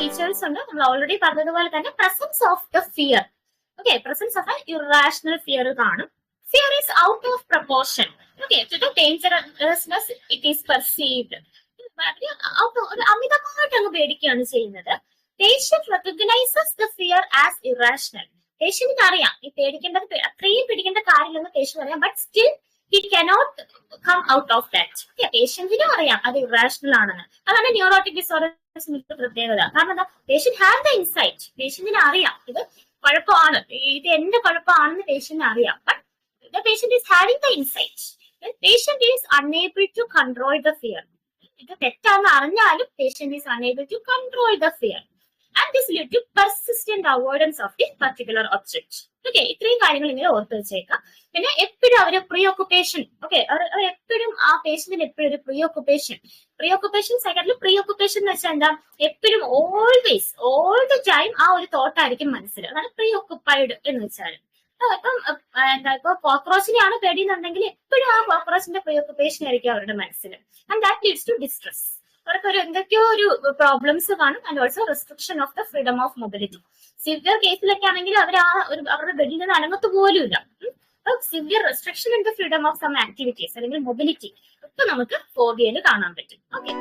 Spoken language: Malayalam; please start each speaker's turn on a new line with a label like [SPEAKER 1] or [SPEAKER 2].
[SPEAKER 1] ഫീച്ചേഴ്സ് ഉണ്ട്. നമ്മൾ ഓൾറെഡി പറഞ്ഞതുപോലെ തന്നെ presence of the fear. Okay, presence of a irrational fear കാണും. Fear is out of proportion. Okay, to the dangerousness it is perceived. അമിതമായിട്ട് അങ്ങ് പേടിക്കുകയാണ് ചെയ്യുന്നത്. Patient recognises the fear as irrational. പേഷ്യന്റിന് അറിയാം ഈ പേടിക്കേണ്ടത് അത്രയും പേടിക്കേണ്ട കാര്യമില്ലെന്ന് പേഷ്യന്റ് അറിയാം. But still he cannot come out of that. പേഷ്യന്റിനും അറിയാം അത് ഇറാഷണൽ ആണെന്ന്. അതാണ് ന്യൂറോട്ടിക് ഡിസോർഡേഴ്സിന്റെ പ്രത്യേകത. കാരണം എന്താ, പേഷ്യന്റ് ഹാവ് ദ ഇൻസൈറ്റ്. പേഷ്യന്റിന് അറിയാം ഇത് കുഴപ്പമാണ്, ഇത് എന്റെ കുഴപ്പമാണെന്ന് പേഷ്യന്റിന് അറിയാം. But the patient is having the insight. Patient is unable to control the fear. ഇത് തെറ്റാന്ന് അറിഞ്ഞാലും patient is unable to control the fear. And this lead to persistent avoidance of the particular object. Okay, ഇത്രയും കാര്യങ്ങൾ ഇങ്ങനെ ഓർത്ത് വെച്ചേക്കാം. പിന്നെ എപ്പോഴും അവര് പ്രീ ഓക്കുപേഷൻ. ഓക്കെ, എപ്പോഴും ആ പേഷ്യന്റിന് എപ്പോഴും ഒരു പ്രീ ഓക്കുപേഷൻ സൈക്കാട്രിയിൽ പ്രീ ഓക്കുപേഷൻ എന്ന് വെച്ചാൽ എന്താ, എപ്പോഴും ഓൾവേസ് ഓൾ ദ ടൈം ആ ഒരു തോട്ടായിരിക്കും മനസ്സിൽ. അതാണ് പ്രീ ഓക്കുപ്പൈഡ് എന്ന് വെച്ചാൽ. ഇപ്പം എന്താ, ഇപ്പൊ കോക്രോച്ചിനെയാണ് പേടിയെന്നുണ്ടെങ്കിൽ എപ്പോഴും ആ കോക്രോച്ചിന്റെ പ്രീ ഓക്കുപേഷൻ ആയിരിക്കും അവരുടെ മനസ്സിൽ. And that leads to distress. അവർക്ക് ഒരു എന്തൊക്കെയോ ഒരു പ്രോബ്ലംസ് കാണും. And also restriction of the freedom of mobility. Severe കേസിലൊക്കെ ആണെങ്കിൽ അവർ അവരുടെ ബെഡിൽ നിന്ന് അനങ്ങത്ത് പോലും ഇല്ല. Severe restriction in the freedom of some activities അല്ലെങ്കിൽ മൊബിലിറ്റി ഒക്കെ നമുക്ക് ഫോബിയയിൽ കാണാൻ പറ്റും. ഓക്കെ.